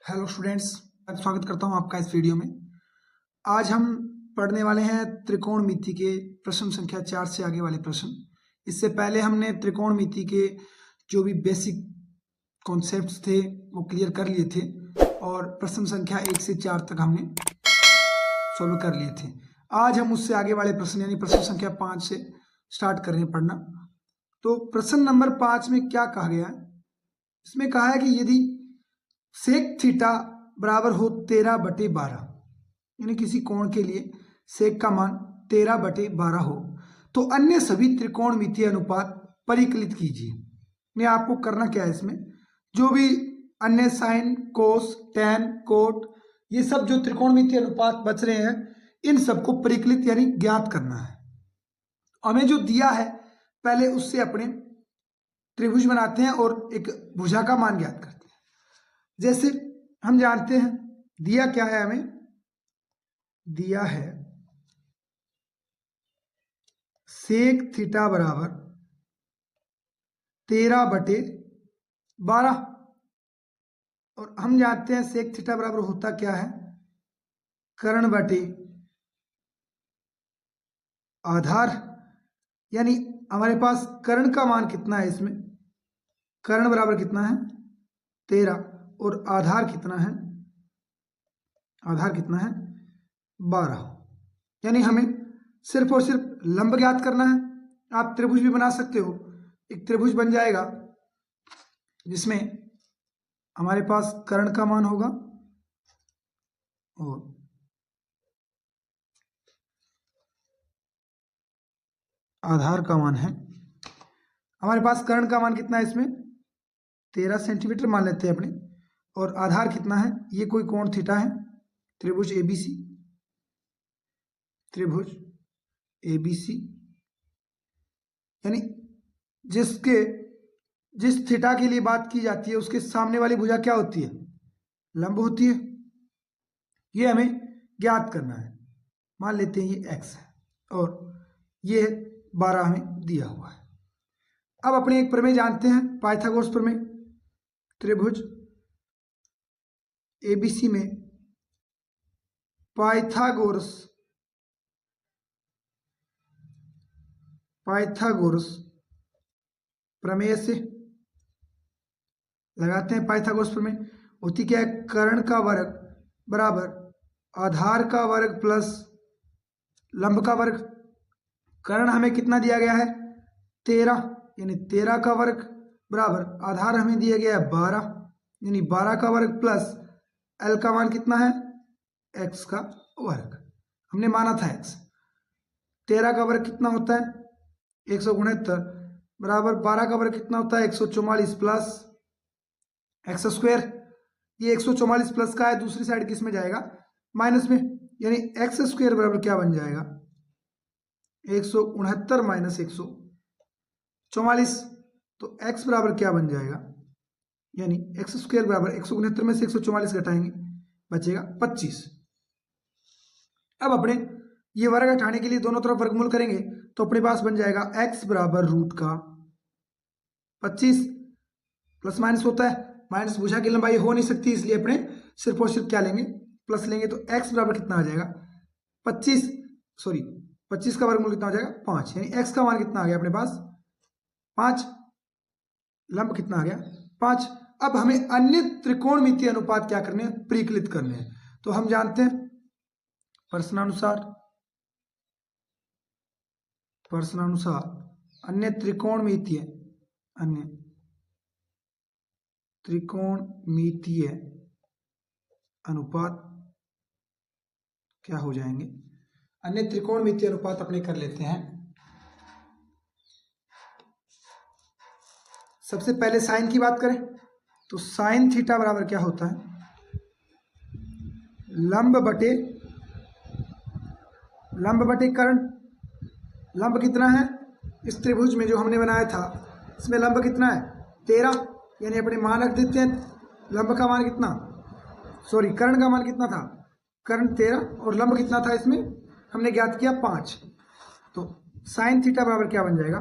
Hello students, मैं स्वागत करता हूं आपका इस वीडियो में। आज हम पढ़ने वाले हैं त्रिकोणमिति के प्रश्न संख्या 4 से आगे वाले प्रश्न। इससे पहले हमने त्रिकोणमिति के जो भी बेसिक कॉन्सेप्ट्स थे वो क्लियर कर लिए थे और प्रश्न संख्या 1 से 4 तक हमने सॉल्व कर लिए थे। आज हम उससे आगे वाले प्रश्न यानी प्रश्न संख्या 5 से स्टार्ट कर रहे हैं पढ़ना। तो प्रश्न नंबर 5 में क्या कहा गया है? इसमें कहा है कि यदि सेक थीटा बराबर हो 13/12, यानी किसी कोण के लिए सेक का मान 13/12 हो तो अन्य सभी त्रिकोणमितीय अनुपात परिकलित कीजिए। यानी आपको करना क्या है, इसमें जो भी अन्य साइन, कोस, टैन, कोट, ये सब जो त्रिकोणमितीय अनुपात बच रहे हैं इन सबको परिकलित यानी ज्ञात करना है। हमें जो दिया है पहले उससे अपने त्रिभुज बनाते हैं और एक भुजा का मान ज्ञात करते हैं। जैसे हम जानते हैं दिया क्या है, हमें दिया है सेक थीटा बराबर 13/12 और हम जानते हैं सेक थीटा बराबर होता क्या है, कर्ण बटे आधार। यानी हमारे पास कर्ण का मान कितना है, इसमें कर्ण बराबर कितना है 13 और आधार कितना है, आधार कितना है 12। यानी हमें सिर्फ और सिर्फ लंब ज्ञात करना है। आप त्रिभुज भी बना सकते हो। एक त्रिभुज बन जाएगा जिसमें हमारे पास कर्ण का मान होगा और आधार का मान है। हमारे पास कर्ण का मान कितना है, इसमें 13 सेंटीमीटर मान लेते हैं अपने, और आधार कितना है, ये कोई कोण थीटा है, त्रिभुज एबीसी, त्रिभुज एबीसी। यानी जिस थीटा के लिए बात की जाती है उसके सामने वाली भुजा क्या होती है, लंब होती है। ये हमें ज्ञात करना है। मान लेते हैं ये x है और ये 12 हमें दिया हुआ है। अब अपने एक प्रमेय जानते हैं, पाइथागोरस प्रमेय। त्रिभुज एबीसी में पाइथागोरस प्रमेय से लगाते हैं। पाइथागोरस प्रमेय होती क्या है, कर्ण का वर्ग बराबर आधार का वर्ग प्लस लंब का वर्ग। कर्ण हमें कितना दिया गया है 13, यानी 13 का वर्ग बराबर आधार हमें दिया गया है 12, यानी 12 का वर्ग प्लस एल का मान कितना है x का वर्ग। हमने माना था x। 13 का वर्ग कितना होता है 169 बराबर 12 का वर्ग कितना होता है 144 प्लस एक्स स्क्वायर। ये 144 प्लस का है, दूसरी साइड किस में जाएगा, माइनस में। यानी एक्स स्क्वायर बराबर क्या बन जाएगा 169 माइनस 144। तो x बराबर क्या बन जाएगा, यानी एक्स स्क्वायर बराबर 169 में से 144 घटाएंगे बचेगा 25। अब अपने ये वर्ग हटाने के लिए दोनों तरफ वर्गमूल करेंगे तो अपने पास बन जाएगा x बराबर रूट का 25। प्लस माइनस होता है, माइनस भुजा की लंबाई हो नहीं सकती, इसलिए अपने सिर्फ और सिर्फ क्या लेंगे, प्लस लेंगे। तो x बराबर कितना आ जाएगा 25 का वर्गमूल कितना हो जाएगा 5, यानी x का मान कितना आ गया अपने पास 5, लंब कितना आ गया 5। अब हमें अन्य त्रिकोणमितीय अनुपात क्या करने हैं, परिकलित करने हैं। तो हम जानते हैं प्रश्नानुसार अन्य त्रिकोणमितीय अनुपात क्या हो जाएंगे, अन्य त्रिकोणमितीय अनुपात अपने कर लेते हैं। सबसे पहले साइन की बात करें तो साइन थीटा बराबर क्या होता है, लंब बटे कर्ण। लंब कितना है इस त्रिभुज में जो हमने बनाया था, इसमें लंब कितना है 13, यानी अपने मान रख देते हैं। लंब का मान कितना, कर्ण का मान कितना था, कर्ण 13 और लंब कितना था इसमें हमने ज्ञात किया 5। तो साइन थीटा बराबर क्या बन जाएगा,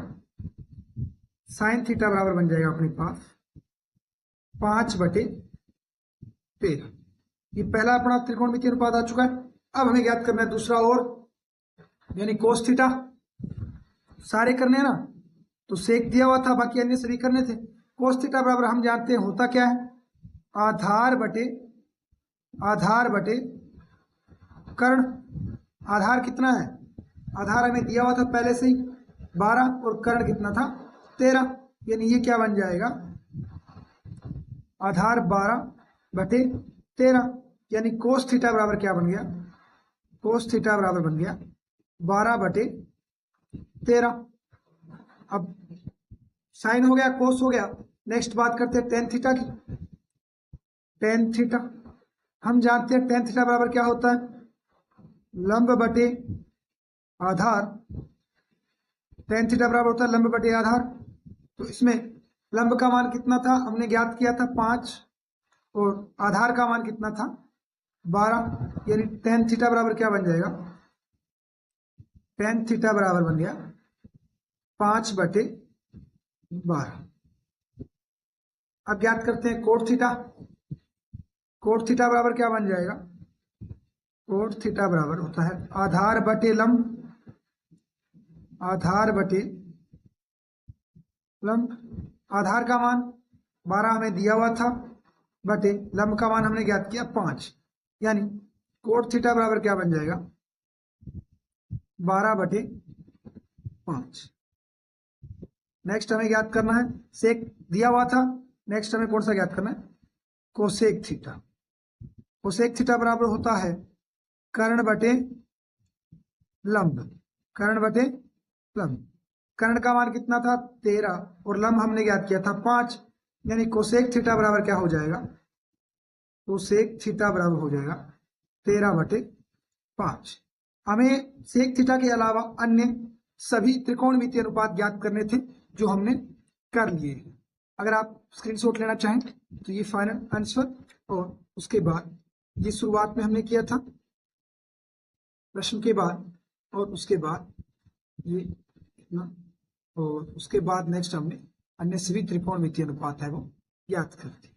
साइन थीटा बराबर बन जाएगा अपने पास 5/13 13। ये पहला अपना त्रिकोणमितीय अनुपात आ चुका है। अब हमें ज्ञात करना है दूसरा और, यानी कोस थीटा। सारे करने हैं ना, तो सेक दिया हुआ था, बाकी अन्य सभी करने थे। कोस थीटा बराबर हम जानते हैं होता क्या है, आधार बटे कर्ण। आधार कितना है, आधार हमें दिया हुआ था पहले से ही 12, और कर्ण कितना था 13, यानी ये क्या बन जाएगा, आधार 12/13, यानी कोस थीटा बराबर क्या बन गया, कोस थीटा बराबर बन गया 12/13। अब साइन हो गया, कोस हो गया। नेक्स्ट बात करते हैं टेन थीटा की। टेन थीटा हम जानते हैं टेन थीटा बराबर क्या होता है, लंब बटे आधार। टेन थीटा बराबर होता है लंब बटे आधार। तो इसमें लंब का मान कितना था, हमने ज्ञात किया था 5, और आधार का मान कितना था 12, यानी टेन थीटा बराबर क्या बन जाएगा, टेन थीटा बराबर बन गया 5/12। अब ज्ञात करते हैं कोट थीटा। कोट थीटा बराबर क्या बन जाएगा, कोट थीटा बराबर होता है आधार बटे लंब, आधार बटे लंब। आधार का मान 12 हमें दिया हुआ था, बटे लंब का मान हमने ज्ञात किया 5, यानी कोट थीटा बराबर क्या बन जाएगा 12/5। नेक्स्ट हमें ज्ञात करना है, सेक दिया हुआ था। नेक्स्ट हमें कौन सा ज्ञात करना है, कोसेक थीटा। कोसेक थीटा बराबर होता है कर्ण बटे लंब, कर्ण बटे लंब। कर्ण का मान कितना था 13, और लंब हमने ज्ञात किया था 5, यानी कोसेक थीटा बराबर क्या हो जाएगा, कोसेक थीटा बराबर हो जाएगा 13/5। हमें सेक थीटा के अलावा अन्य सभी त्रिकोणमितीय अनुपात ज्ञात करने थे, जो हमने कर लिए। अगर आप स्क्रीनशॉट लेना चाहें तो ये फाइनल आंसर, और उसके बाद ये शुरुआत में हमने किया था प्रश्न के बाद, और उसके बाद ये इतना, और उसके बाद नेक्स्ट हमने अन्य सभी त्रिकोणमितीय अनुपात है वो ज्ञात कर दिए।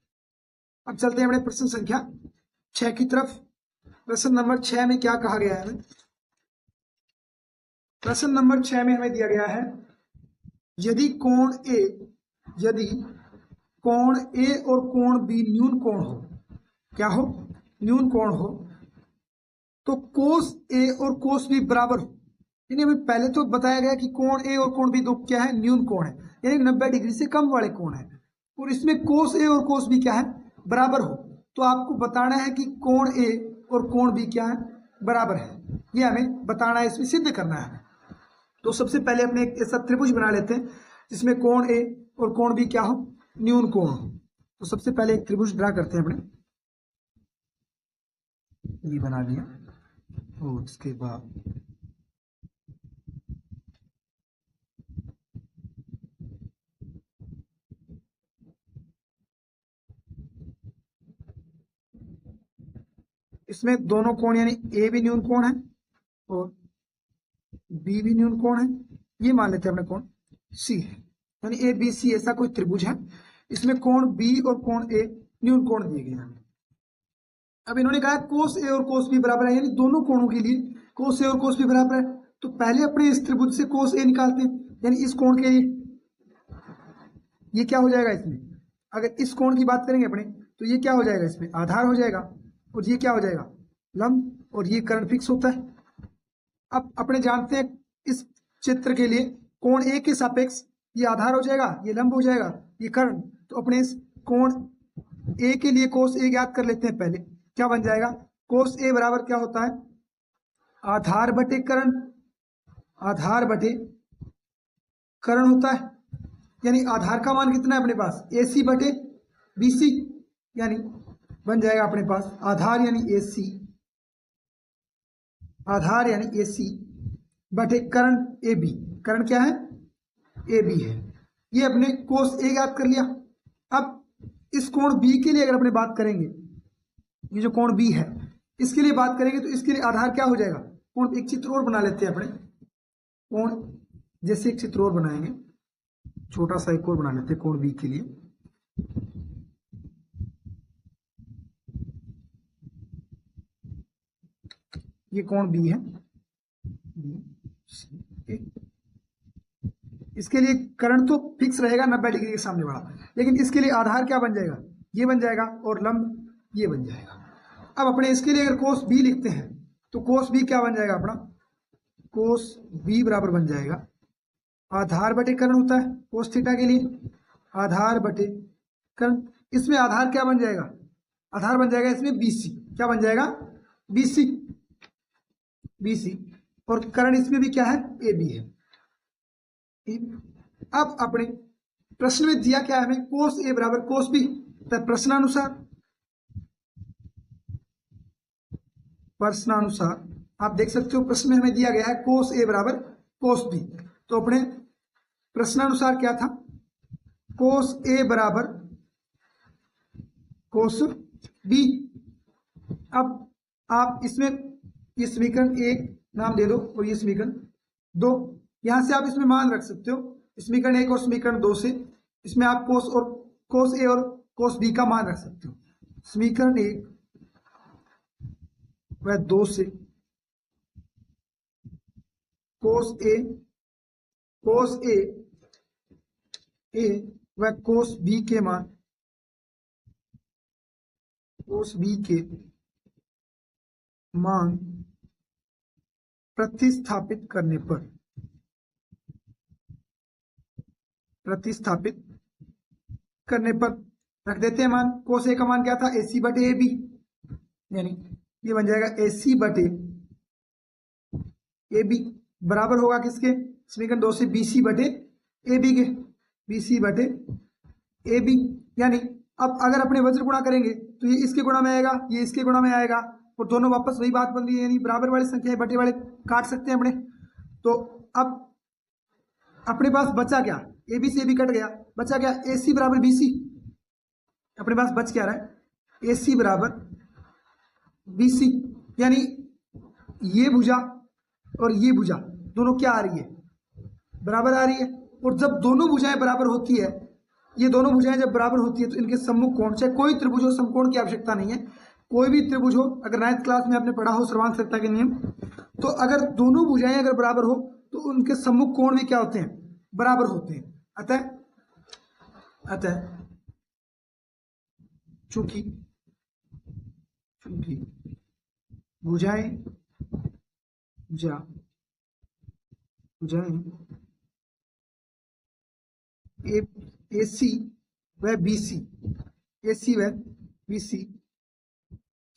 अब चलते हैं अपने प्रश्न संख्या 6 की तरफ। प्रश्न नंबर 6 में क्या कहा गया है, प्रश्न नंबर 6 में हमें दिया गया है, यदि कोण ए और कोण बी न्यून कोण हो, क्या हो, न्यून कोण हो, तो कोस ए और कोस बी बराबर हो। यानी हमें पहले तो बताया गया कि कोण ए और कोण बी दो क्या है, न्यून कोण है, यानी 90 डिग्री से कम वाले कोण है, और इसमें कोस ए और कोस बी क्या है, बराबर हो। तो आपको बताना है कि कोण ए और कोण बी क्या है, बराबर है, ये हमें बताना है, इसमें सिद्ध करना है। तो सबसे पहले अपने एक ऐसा त्रिभुज बना लेते हैं जिसमें कोण ए और कोण बी क्या हो, न्यून कोण हो। तो सबसे पहले एक त्रिभुज ड्रा करते हैं अपने, ये बना लिया, और उसके बाद इसमें दोनों कोण यानी ए भी न्यून कोण है और बी भी न्यून कोण है, ये मान लेते हैं अपने कोण सी है, यानी ए बी सी ऐसा कोई त्रिभुज है, इसमें कोण बी और कोण ए न्यून कोण दिए गए हैं। अब इन्होंने कहा कोस ए और कोस बी बराबर है, यानी दोनों कोणों के लिए कोस ए और कोस बी बराबर है। तो पहले अपने इस त्रिभुज से कोस ए निकालते हैं, यानी इस कोण के लिए ये क्या हो जाएगा, इसमें अगर इस कोण की बात करेंगे अपने तो ये क्या हो जाएगा, इसमें आधार हो जाएगा, और ये क्या हो जाएगा लंब, और ये कर्ण फिक्स होता है। अब अपने जानते हैं इस चित्र के लिए कोण ए के सापेक्ष ये आधार हो जाएगा, ये लंब हो जाएगा, ये कर्ण। तो अपने इस कोण ए के लिए कोस ए ज्ञात कर लेते हैं पहले, क्या बन जाएगा, कोस ए बराबर क्या होता है, आधार बटे कर्ण, आधार बटे कर्ण होता है, यानी आधार का मान कितना है अपने पास, ए सी बटे बी सी, यानी बन जाएगा अपने पास आधार यानी ए सी, आधार यानी ए सी बटे कर्ण ए बी। कर्ण क्या है, ए बी है, ये अपने कोस ए ज्ञात कर लिया। अब इस कोण बी के लिए अगर अपने बात करेंगे, ये जो कोण बी है इसके लिए बात करेंगे, तो इसके लिए आधार क्या हो जाएगा, कोण एक चित्र और बना लेते हैं अपने, कोण जैसे एक चित्र और बनाएंगे, छोटा सा एक और बना लेते हैं कोण बी के लिए। ये कोण बी है, इसके लिए करण तो फिक्स रहेगा 90 डिग्री के सामने वाला, लेकिन इसके लिए आधार क्या बन जाएगा, ये बन जाएगा, और लंब ये बन जाएगा। अब अपने इसके लिए अगर कोस बी लिखते हैं तो कोस बी क्या बन जाएगा अपना, कोस बी बराबर बन जाएगा आधार बटे कर्ण होता है कोस थीटा के लिए, आधार बटे कर्ण। इसमें आधार क्या बन जाएगा, आधार बन जाएगा इसमें बीसी, क्या बन जाएगा बीसी, बीसी, और कर्ण इसमें भी क्या है ए बी है। अब अपने प्रश्न में दिया क्या है हमें, कोस ए बराबर कोस बी, तो प्रश्नानुसार आप देख सकते हो प्रश्न में हमें दिया गया है कोस ए बराबर कोस बी, तो अपने प्रश्नानुसार क्या था, कोस ए बराबर कोस बी। अब आप इसमें ये समीकरण एक नाम दे दो और ये समीकरण दो, यहां से आप इसमें मान रख सकते हो समीकरण एक और समीकरण दो से, इसमें आप कोस ए और कोस बी का मान रख सकते हो। समीकरण एक वह दो से कोस ए व कोस बी के मान, कोस बी के मान प्रतिस्थापित करने पर, प्रतिस्थापित करने पर रख देते हैं मान। कोस ए का मान क्या था, AC बटे ए बी, यानी ये बन जाएगा AC बटे ए बी बराबर होगा किसके, समीकरण दो से BC बटे ए बी के, BC बटे ए बी। यानी अब अगर अपने वज्र गुणा करेंगे तो ये इसके गुणा में आएगा, ये इसके गुणा में आएगा, और दोनों वापस वही बात बन रही है, यानी बराबर वाली संख्या बटे वाले काट सकते हैं अपने। तो अब अपने पास बचा क्या, ए बी से ए बी कट गया, बचा क्या AC बराबर BC, अपने पास बच क्या रहा है AC बराबर BC, यानी ये भुजा और ये भुजा दोनों क्या आ रही है, बराबर आ रही है। और जब दोनों भुजाएं बराबर होती है, ये दोनों भुजाएं जब बराबर होती है तो इनके सम्मुख कोण, चाहे कोई त्रिभुज हो, समकोण की आवश्यकता नहीं है, कोई भी त्रिभुज हो, अगर 9th क्लास में आपने पढ़ा हो सर्वांग के नियम, तो अगर दोनों भुजाएं अगर बराबर हो तो उनके सम्मुख कोण भी क्या होते हैं, बराबर होते हैं। अतः चूंकि भुजाएं AC व BC, AC व BC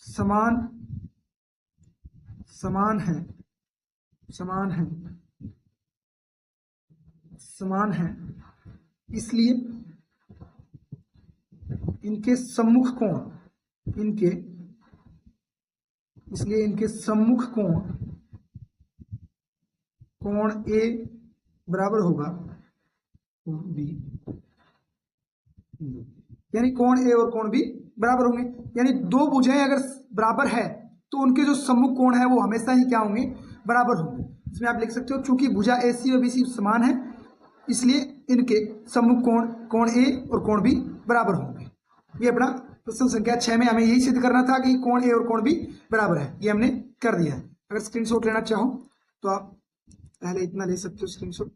समान है, इसलिए इनके सम्मुख कोण, कोण A बराबर होगा B, यानी कोण A और कोण B बराबर होंगे। यानी दो भुजाएं अगर बराबर है तो उनके जो सम्मुख कोण है वो हमेशा ही क्या होंगे, बराबर होंगे। इसमें आप लिख सकते हो चूंकि भुजा AC और BC समान है, इसलिए इनके सम्मुख कोण, कोण A और कोण B बराबर होंगे। ये अपना प्रश्न संख्या 6 में हमें यही सिद्ध करना था कि कोण A और कोण B बराबर है, ये हमने कर दिया है। अगर स्क्रीनशॉट लेना चाहो तो आप पहले इतना ले सकते हो स्क्रीनशॉट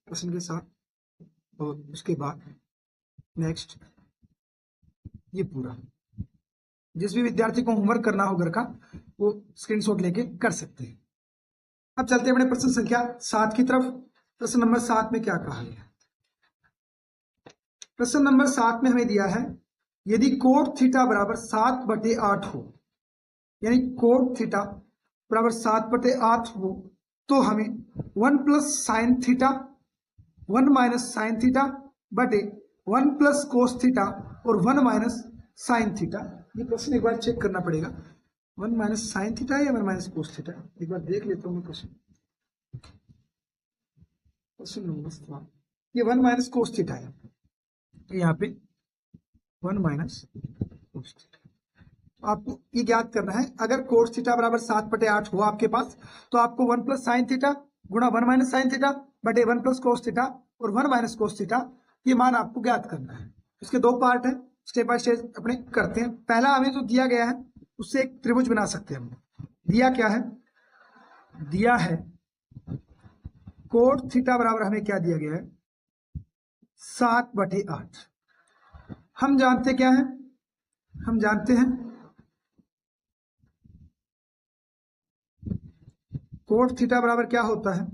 प्रश्न के साथ, और उसके बाद नेक्स्ट ये पूरा, जिस भी विद्यार्थी को होमवर्क करना हो घर का वो स्क्रीनशॉट लेके कर सकते हैं। अब चलते हैं अपने प्रश्न संख्या 7 की तरफ। प्रश्न नंबर 7 में क्या कहा गया, प्रश्न नंबर 7 में हमें दिया है यदि कोण थीटा बराबर 7/8 हो, यानी कोण थीटा बराबर 7/8 हो तो हमें 1 plus sine theta 1 minus sine theta बटे 1 प्लस कोस थीटा और 1 माइनस साइन थीटा, ये प्रश्न एक बार चेक करना पड़ेगा, 1 माइनस साइन थीटा या 1 माइनस कोस थीटा, एक बार देख लेता हूँ मैं प्रश्न नंबर, ये 1 माइनस कोस थीटा है, यहाँ पे 1 माइनस कोस थीटा। आपको ये ज्ञात करना है, अगर कोस थीटा बराबर 7/8 हो आपके पास तो आपको 1 प्लस साइन थीटा गुणा 1 माइनस साइन थीटा बटे 1 प्लस कोस थीटा और 1 माइनस कोस थीटा, ये मान आपको ज्ञात करना है। इसके दो पार्ट है, स्टेप बाय स्टेप अपने करते हैं। पहला हमें जो दिया गया है उससे एक त्रिभुज बना सकते हैं हम, दिया क्या है, दिया है कोट थीटा बराबर हमें क्या दिया गया है 7/8। हम जानते क्या है, हम जानते हैं कोट थीटा बराबर क्या होता है,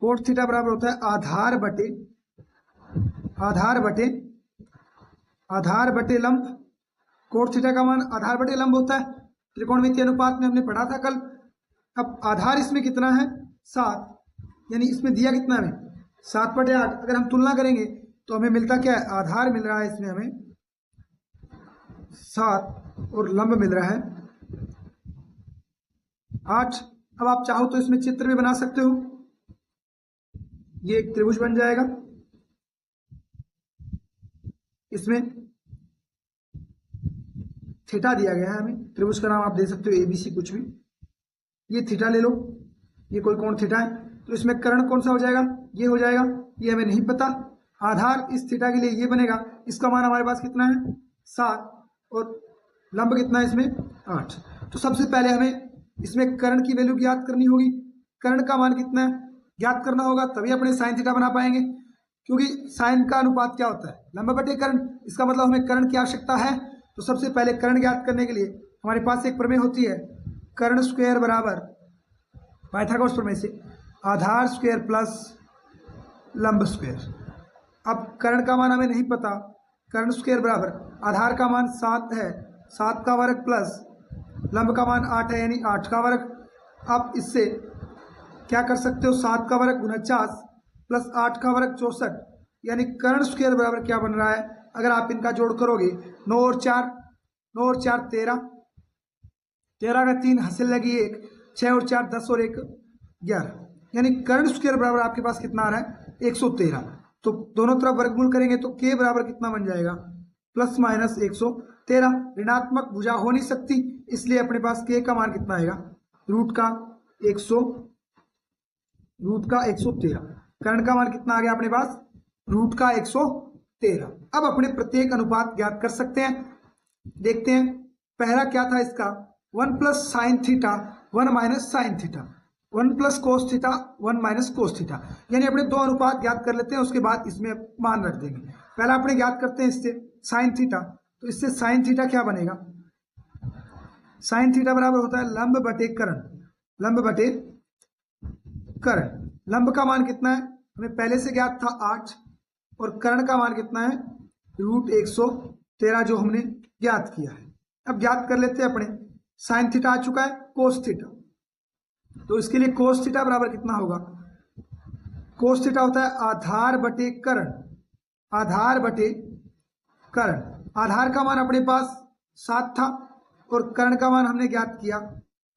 कोट थीटा बराबर होता है आधार बटे लंब। कोट थीटा का मान आधार बटे लंब होता है, त्रिकोणमितीय अनुपात में हमने पढ़ा था कल। अब आधार इसमें कितना है 7, यानी इसमें दिया कितना है 7/8। अगर हम तुलना करेंगे तो हमें मिलता क्या है, आधार मिल रहा है इसमें हमें 7 और लंब मिल रहा है 8। अब आप चाहो तो इसमें चित्र भी बना सकते हो, ये एक त्रिभुज बन जाएगा। इसमें थीटा दिया गया है हमें, त्रिभुज का नाम आप दे सकते हो ABC कुछ भी। ये थीटा ले लो, ये कोई कोण थीटा है, तो इसमें कर्ण कौन सा हो जाएगा, ये हो जाएगा, ये हमें नहीं पता। आधार इस थीटा के लिए ये बनेगा, इसका मान हमारे पास कितना है 7 और लंब कितना है इसमें 8। तो सबसे पहले हमें इसमें कर्ण की वैल्यू ज्ञात करनी होगी। कर्ण का मान कितना है ज्ञात करना होगा, तभी अपने साइन थीटा बना पाएंगे, क्योंकि साइन का अनुपात क्या होता है लंब बटे कर्ण। इसका मतलब हमें कर्ण की आवश्यकता है। तो सबसे पहले कर्ण ज्ञात करने के लिए हमारे पास एक प्रमेय होती है, कर्ण स्क्वायर बराबर पाइथागोरस प्रमेय से आधार स्क्वायर प्लस लंब स्क्वायर। अब कर्ण का मान हमें नहीं पता, कर्ण स्क्वायर बराबर आधार का मान 7 है, 7 का वर्ग प्लस लंब का मान 8 है, यानी 8 का वर्ग। आप इससे क्या कर सकते हो, 7 का वर्ग 49 प्लस 8 का वर्ग 64, यानी कर्ण स्क्वायर बराबर क्या बन रहा है, अगर आप इनका जोड़ करोगे 9 और 4 13, 13 का 3 हासिल लगी 1, 6 और 4 10 और 1 11, यानी कर्ण स्क्वायर बराबर आपके पास कितना आ रहा है 113। तो दोनों तरफ वर्गमूल करेंगे तो k बराबर कितना बन जाएगा प्लस माइनस 113। ऋणात्मक भुजा हो नहीं सकती, इसलिए अपने पास k का मान कितना आएगा रूट का 113। कर्ण का मान कितना आ गया अपने पास रूट का 113। अब अपने प्रत्येक अनुपात ज्ञात कर सकते हैं। देखते हैं पहला क्या था इसका 1 plus sine theta 1 minus sine theta, 1 plus cos theta 1 minus cos theta, यानी अपने दो अनुपात ज्ञात कर लेते हैं, उसके बाद इसमें मान रख देंगे। पहला अपने ज्ञात करते हैं इससे साइन थीटा, तो इससे साइन थीटा क्या बनेगा, साइन थीटा बराबर होता है लंब बटे कर्ण, लंब बटे कर्ण। लंब का मान कितना है हमें पहले से ज्ञात था 8, और कर्ण का मान कितना है रूट 113 जो हमने ज्ञात किया है। अब ज्ञात कर लेते हैं अपने, साइन थीटा आ चुका है, कोस थीटा, तो इसके लिए कोस थीटा बराबर कितना होगा, कोस थीटा होता है आधार बटे कर्ण, आधार बटे कर्ण। आधार का मान अपने पास 7 था और कर्ण का मान हमने ज्ञात किया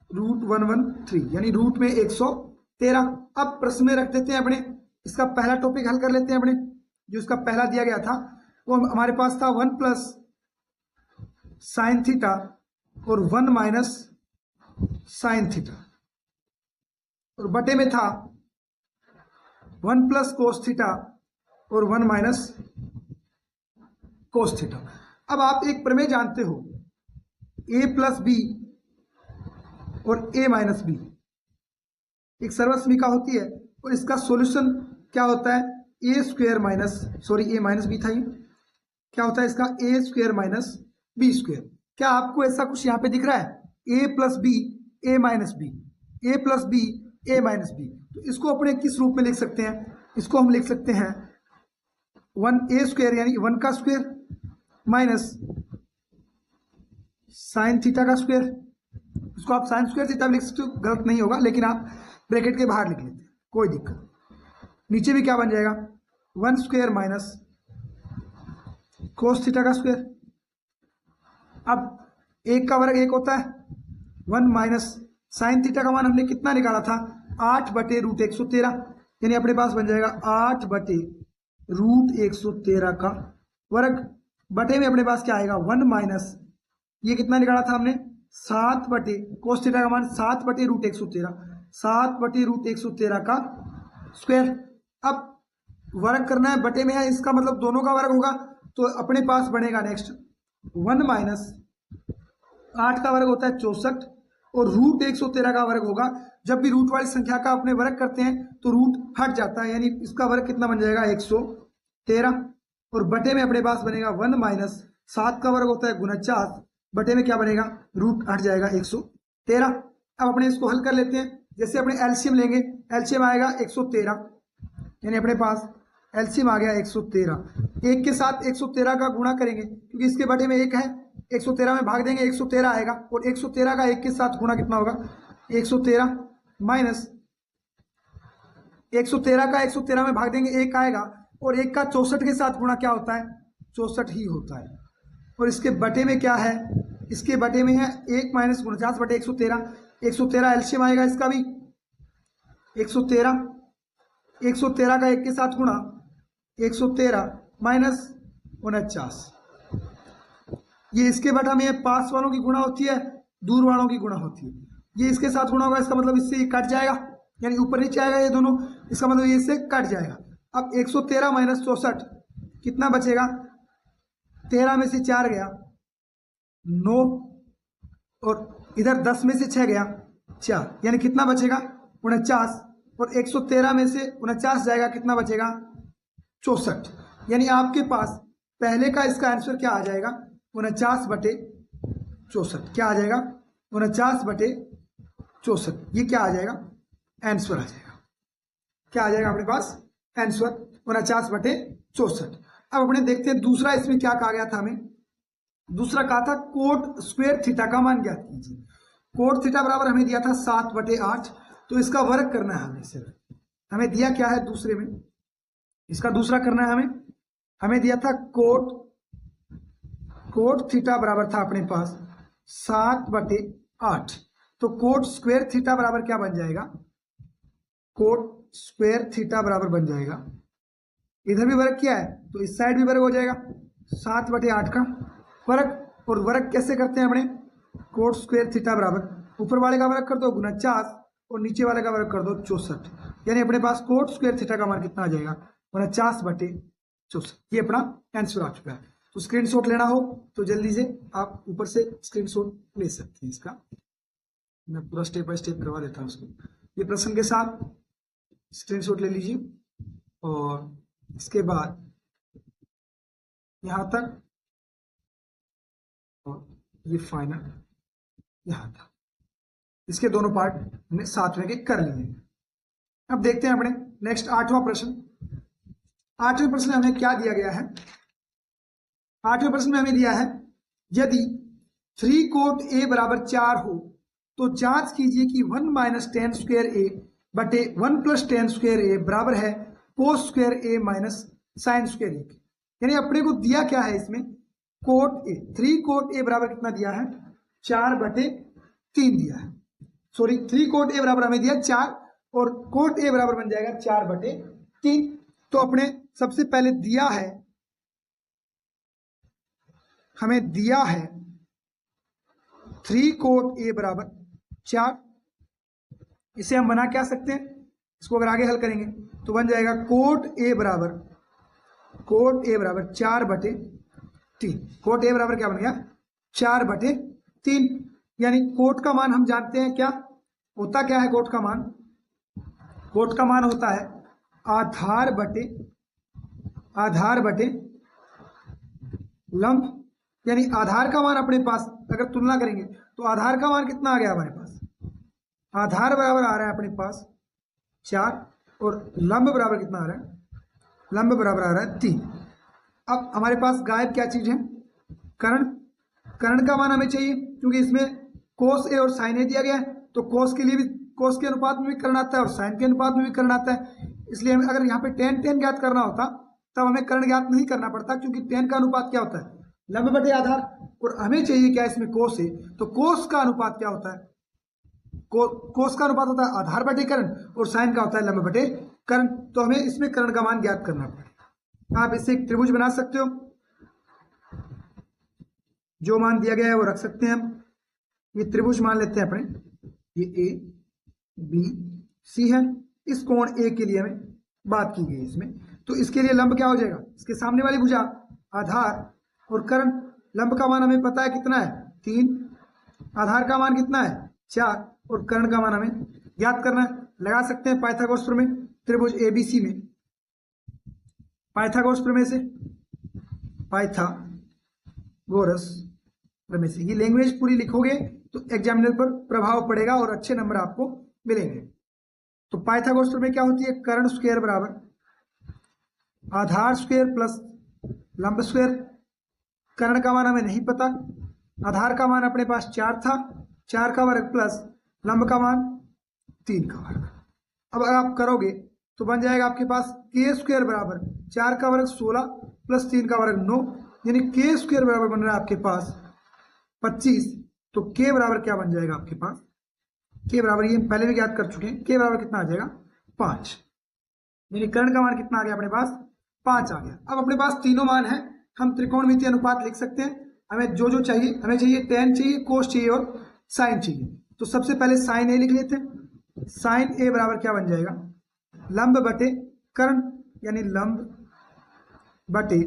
रूट 113, यानी रूट में 113। अब प्रश्न में रख देते हैं अपने, इसका पहला टॉपिक हल कर लेते हैं अपने, जो इसका पहला दिया गया था वो हमारे पास था 1 प्लस साइन थीटा और 1 माइनस साइन थीटा, और बटे में था 1 प्लस कोस थीटा और 1 माइनस कोस थीटा। अब आप एक प्रमेय जानते हो a प्लस बी और a माइनस बी एक सर्वसमीका होती है, और इसका सॉल्यूशन क्या होता है a square minus a minus B था, ये क्या होता है इसका a square minus B square. क्या आपको ऐसा कुछ यहाँ पे दिख रहा है a plus B a minus B, a plus B a minus B. तो इसको अपने किस रूप में लिख सकते हैं, इसको हम लिख सकते हैं 1a स्क्वायर यानी 1 का स्क्वायर माइनस साइन थीटा का स्क्वायर। इसको आप साइन स्क्वायर थीटा लिख सकते हो, गलत नहीं होगा, लेकिन आप ब्रैकेट के बाहर लिख लेते हैं, कोई दिक्कत। नीचे भी क्या बन जाएगा 1 स्क्वायर माइनस कोस थीटा का स्क्वायर। अब 1 का वर्ग 1 होता है, 1 माइनस साइन थीटा का मान हमने कितना निकाला था 8 बटे रूट 113, यानी अपने पास बन जाएगा 8 बटे रूट 113 का वर्ग। बटे में अपने पास क्या आएगा 1 माइनस ये कितना निकाला था हमने 7 बटे कोस थीटा का मान 7 बटे रूट 113, 7 बटे रूट 113 का स्क्वायर। अब वर्ग करना है, बटे में है, इसका मतलब दोनों का वर्ग होगा, तो अपने पास बनेगा नेक्स्ट 1 माइनस 8 का वर्ग होता है 64, और रूट 113 का वर्ग होगा। जब भी रूट वाली संख्या का अपने वर्ग करते हैं तो रूट हट जाता है, यानी इसका वर्ग कितना बन जाएगा 113, और बटे में अपने पास बनेगा 1 माइनस 7 का वर्ग होता है 49, बटे में क्या बनेगा रूट हट जाएगा 113। अब अपने इसको हल कर लेते हैं। जैसे अपने एलसीएम लेंगे, एलसीएम आएगा 113, यानी अपने पास एलसीएम आ गया 113। एक के साथ 113 का गुणा करेंगे क्योंकि इसके बटे में एक है, 113 में भाग देंगे 113 आएगा, और 113 का एक के साथ गुणा कितना होगा 113 माइनस 113 का 113 में भाग देंगे एक आएगा, और एक का 64 के साथ गुणा क्या होता है 64 ही होता है। और इसके बटे में क्या है, इसके बटे में है 1 माइनस 49 बटे 113, 113 एलसीएम आएगा इसका भी 113, 113 का एक के साथ गुणा 113 माइनस 49, ये इसके बटा में पास वालों की गुणा होती है, दूर वालों की गुणा होती है। ये इसके साथ गुणा होगा, इसका मतलब इससे ये कट जाएगा, यानी ऊपर नीचे आएगा ये दोनों, इसका मतलब ये इससे कट जाएगा। अब 113 माइनस 64 कितना बचेगा, 13 में से 4 गया 9, और इधर 10 में से 6 गया 4, यानी कितना बचेगा 49, और 113 में से 49 जाएगा कितना बचेगा 64, यानी आपके पास पहले का इसका आंसर क्या आ जाएगा 49 बटे 64, क्या आ जाएगा 49 बटे 64, ये क्या आ जाएगा आंसर आ जाएगा, क्या आ जाएगा अपने पास आंसर 49 बटे 64। अब अपने देखते हैं दूसरा इसमें क्या कहा गया था, हमें दूसरा कहा था कोट स्क्वायर थीटा का मान ज्ञात कीजिए। कोट थीटा बराबर हमें दिया था 7 बटे 8, तो इसका वर्ग करना है हमें। सिर्फ हमें दिया क्या है दूसरे में, इसका दूसरा करना है हमें दिया था कोट थीटा बराबर था अपने पास 7 बटे 8, तो कोट स्क्वायर थीटा बराबर क्या बन जाएगा, कोट स्क्वायर थीटा बराबर बन जाएगा, इधर भी वर्ग किया है तो इस साइड भी वर्ग हो जाएगा 7 बटे 8 का वर्ग। और वर्ग कैसे करते हैं अपने, कोट स्क्वायर थीटा बराबर ऊपर वाले का वर्ग कर दो 49 और नीचे वाले का वर्ग कर दो 64, यानी अपने पास कोट स्क्वायर थीटा का मान कितना आ जाएगा 49 बटे 64। ये अपना आंसर आ चुका है। तो स्क्रीनशॉट लेना हो तो जल्दी से आप ऊपर से स्क्रीनशॉट ले सकते हैं इसका, मैं पूरा स्टेप बाय स्टेप करवा देता हूँ उसको। ये प्रश्न के साथ स्क्रीनशॉट ले लीजिए, और इसके बाद यहाँ तक, और ये फाइनल यहाँ तक, इसके दोनों पार्ट हमने साथ में के कर लिए। अब देखते हैं अपने नेक्स्ट 8वां प्रश्न। 8वें प्रश्न में हमें क्या दिया गया है, 8वें प्रश्न में हमें दिया है यदि 3 कोट ए बराबर 4 हो तो जांच कीजिए कि 1 माइनस 10 स्क्वायर ए बटे 1 प्लस 10 स्क्वायर ए बराबर है कोस स्क्वायर ए माइनस साइन स्क्वायर ए। यानी अपने को दिया क्या है इसमें, कोट ए, 3 कोट ए बराबर कितना दिया है 4 बटे 3 दिया है, सॉरी 3 कोट ए बराबर हमें दिया 4, और कोट ए बराबर बन जाएगा 4 बटे 3। तो अपने सबसे पहले दिया है, हमें दिया है 3 कोट ए बराबर 4, इसे हम बना क्या सकते हैं, इसको अगर आगे हल करेंगे तो बन जाएगा कोट ए बराबर 4 बटे 3। कोट ए बराबर क्या बन गया 4 बटे 3, यानी कोट का मान हम जानते हैं क्या होता, क्या है कोट का मान, कोट का मान होता है आधार बटे लंब, यानी आधार का मान अपने पास अगर तुलना करेंगे तो आधार का मान कितना आ गया हमारे पास, आधार बराबर आ रहा है अपने पास 4, और लंब बराबर कितना आ रहा है, लंब बराबर आ रहा है 3। अब हमारे पास गायब क्या चीज है, कर्ण, कर्ण का मान हमें चाहिए क्योंकि इसमें कोस ए और साइन ए दिया गया है, तो कोस के लिए भी, कोस के अनुपात में भी कर्ण आता है और साइन के अनुपात में भी कर्ण आता है, इसलिए हमें अगर यहाँ पे tan ज्ञात करना होता तब हमें कर्ण ज्ञात नहीं करना पड़ता, क्योंकि tan का अनुपात क्या होता है लंब बटे आधार, और हमें चाहिए क्या इसमें कोस है, तो कोस का अनुपात क्या होता है, कोस का अनुपात होता है आधार बटे कर्ण, और साइन का होता है लंब बटे कर्ण, तो हमें इसमें कर्ण का मान ज्ञात करना पड़ेगा। आप इससे एक त्रिभुज बना सकते हो, जो मान दिया गया है वो रख सकते हैं हम। ये त्रिभुज मान लेते हैं अपने, ये ए बी सी है, इस कोण ए के लिए हमें बात की गई इसमें, तो इसके लिए लंब क्या हो जाएगा, इसके सामने वाली भुजा आधार और कर्ण, लंब का मान हमें पता है कितना है 3, आधार का मान कितना है 4 और कर्ण का मान हमें ज्ञात करना है। लगा सकते हैं पाइथागोरस प्रमेय त्रिभुज एबीसी में, पाइथागोरस प्रमेय से, पाइथागोरस प्रमेय से। ये लैंग्वेज पूरी लिखोगे तो एग्जामिनर पर प्रभाव पड़ेगा और अच्छे नंबर आपको मिलेंगे। तो पाइथागोरस प्रमेय क्या होती है? कर्ण स्क्वायर बराबर आधार स्क्वायर प्लस लंब स्क्वायर। कर्ण का मान हमें नहीं पता, आधार का मान अपने पास 4 था, 4 का वर्ग प्लस लंब का मान 3 का वर्ग। अब अगर आप करोगे तो बन जाएगा आपके पास के स्क्वायर बराबर 4 का वर्ग 16 प्लस 3 का वर्ग 9, यानी के स्क्वायर बराबर बन रहा है आपके पास 25। तो के बराबर क्या बन जाएगा आपके पास? के बराबर ये पहले भी ज्ञात कर चुके हैं, के बराबर कितना आ जाएगा? 5। यानी कर्ण का मान कितना आ गया अपने पास? 5 आ गया। अब अपने पास तीनों मान है, हम त्रिकोणमितीय अनुपात लिख सकते हैं। हमें जो जो चाहिए, हमें चाहिए tan चाहिए, कोस चाहिए और साइन चाहिए। तो सबसे पहले साइन ए लिख लेते हैं। साइन ए बराबर क्या बन जाएगा? लंब बटे कर्ण, यानी लंब बटे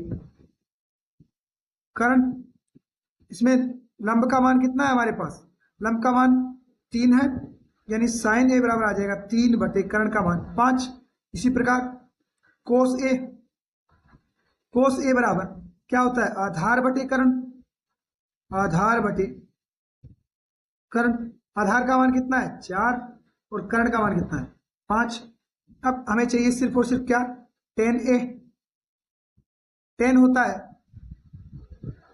कर्ण। इसमें लंब का मान कितना है हमारे पास? लंब का मान 3 है, यानी साइन ए बराबर आ जाएगा 3 बटे कर्ण का मान 5। इसी प्रकार कोस ए, कोस ए बराबर क्या होता है? आधार बटे कर्ण, आधार बटे कर्ण। आधार का मान कितना है? 4 और कर्ण का मान कितना है? 5। अब हमें चाहिए सिर्फ और सिर्फ क्या? tan ए। tan होता है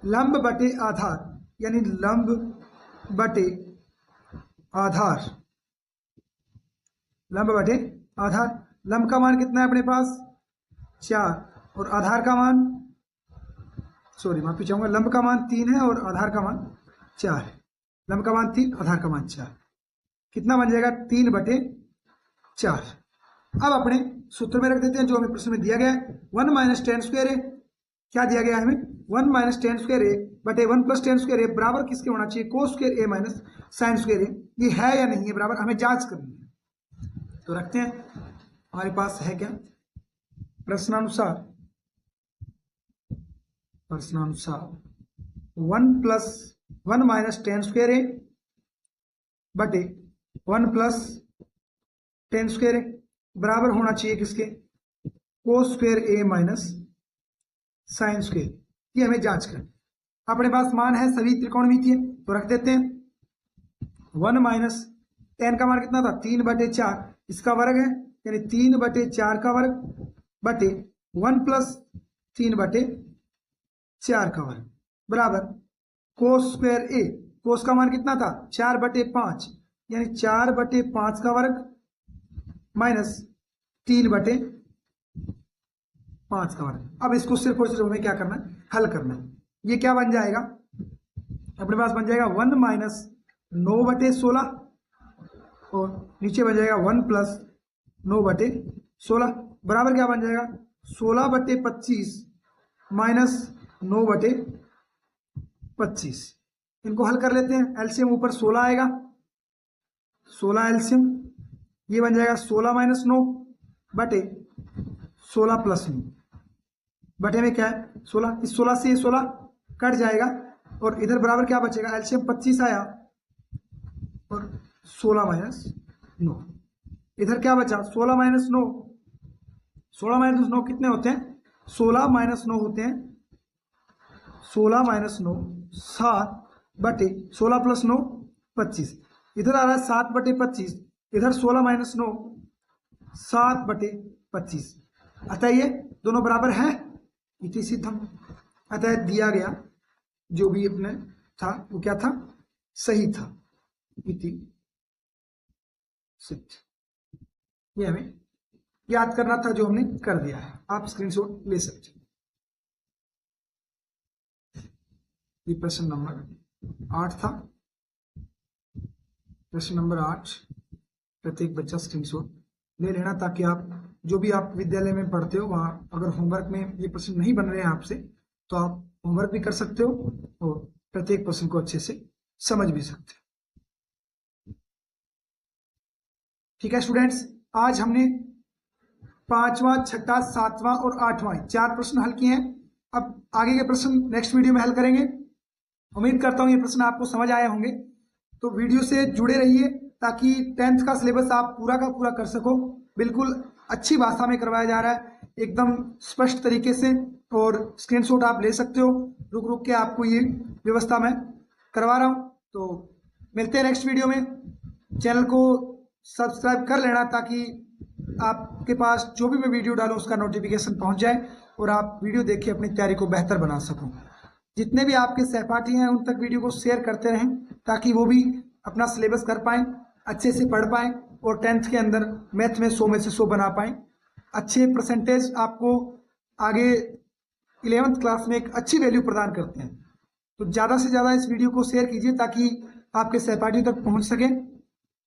लंब बटे आधार, यानी लंब बटे आधार, लंब बटे आधार। लंब का मान कितना है अपने पास? 4 और आधार का मान, सॉरी माफी चाहूंगा, लंब का मान 3 है और आधार का मान 4 है। लंब का मान 3, आधार का मान 4, कितना बन जाएगा? 3 बटे 4। अब अपने सूत्र में रख देते हैं जो हमें प्रश्न में दिया गया है। 1 माइनस टेन स्क्वायर ए, क्या दिया गया है हमें? 1 माइनस टेन स्क्वायर ए बटे 1 प्लस टेन स्क्वायर ए बराबर किसके होना चाहिए? कोस स्क्वायर ए माइनस साइन स्क्वायर ए। ये है या नहीं है बराबर, हमें जांच करनी है। तो रखते हैं, हमारे पास है क्या? प्रश्नानुसार 1 माइनस टेन स्क्वायर ए बटे 1 प्लस टेन स्क्वायर ए बराबर होना चाहिए किसके? कोस स्क्वायर ए माइनस साइन स्क्वायर। ये हमें जांच करनी। अपने पास मान है सभी त्रिकोणमितीय, तो रख देते हैं। 1 माइनस टेन का मान कितना था? 3 बटे 4, इसका वर्ग है, यानी 3 बटे 4 का वर्ग बटे 1 प्लस 3 बटे 4 का वर्ग बराबर कोस स्क्वायर ए। कोस का मान कितना था? 4 बटे 5, यानी 4 बटे 5 का वर्ग माइनस 3 बटे 5 का वर्ग। अब इसको सिर्फ और सिर्फ हमें क्या करना है? हल करना है। ये क्या बन जाएगा अपने पास? बन जाएगा 1 माइनस 9 बटे 16 और नीचे बन जाएगा 1 प्लस 9 बटे 16 बराबर क्या बन जाएगा? 16 बटे 25 माइनस 9 बटे 25। इनको हल कर लेते हैं। एलसीएम ऊपर 16 आएगा, 16 एलसीएम, ये बन जाएगा 16 माइनस 9 बटे 16 प्लस 9। बटे में क्या है? 16। इस 16 से ये 16 कट जाएगा और इधर बराबर क्या बचेगा? एलसीएम 25 आया और 16 माइनस 9। इधर क्या बचा? 16 माइनस 9। 16 माइनस 9 कितने होते हैं? 16 माइनस 9 होते हैं 16 माइनस 9 7 बटे 16 प्लस 9 25। इधर आ रहा है 7 बटे 25, इधर 16 माइनस 9 7 बटे 25। अतः ये दोनों बराबर हैं, इति सिद्धम। अतः दिया गया जो भी अपने था वो क्या था? सही था, इति सिद्ध। ये हमें याद करना था जो हमने कर दिया है, आप स्क्रीनशॉट ले सकते हैं। ये प्रश्न नंबर 8 था। प्रश्न नंबर 8 प्रत्येक बच्चा स्क्रीनशॉट ले लेना ताकि आप जो भी आप विद्यालय में पढ़ते हो वहां अगर होमवर्क में ये प्रश्न नहीं बन रहे हैं आपसे तो आप होमवर्क भी कर सकते हो और प्रत्येक प्रश्न को अच्छे से समझ भी सकते हो। ठीक है स्टूडेंट्स, आज हमने 5वां, 6ठा, 7वां और 8वां 4 प्रश्न हल किए हैं। अब आगे के प्रश्न नेक्स्ट वीडियो में हल करेंगे। उम्मीद करता हूं ये प्रश्न आपको समझ आए होंगे। तो वीडियो से जुड़े रहिए ताकि 10th का सिलेबस आप पूरा का पूरा कर सको। बिल्कुल अच्छी भाषा में करवाया जा रहा है, एकदम स्पष्ट तरीके से, और स्क्रीनशॉट आप ले सकते हो। रुक रुक के आपको ये व्यवस्था मैं करवा रहा हूँ। तो मिलते हैं नेक्स्ट वीडियो में। चैनल को सब्सक्राइब कर लेना ताकि आपके पास जो भी मैं वीडियो डालूं उसका नोटिफिकेशन पहुंच जाए और आप वीडियो देख के अपनी तैयारी को बेहतर बना सको। जितने भी आपके सहपाठी हैं उन तक वीडियो को शेयर करते रहें ताकि वो भी अपना सिलेबस कर पाएँ, अच्छे से पढ़ पाएँ और 10th के अंदर मैथ में 100 में से 100 बना पाएँ। अच्छे परसेंटेज आपको आगे 11th क्लास में एक अच्छी वैल्यू प्रदान करते हैं। तो ज़्यादा से ज़्यादा इस वीडियो को शेयर कीजिए ताकि आपके सहपाठियों तक पहुंच सके।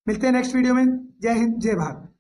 मिलते हैं नेक्स्ट वीडियो में। जय हिंद, जय भारत।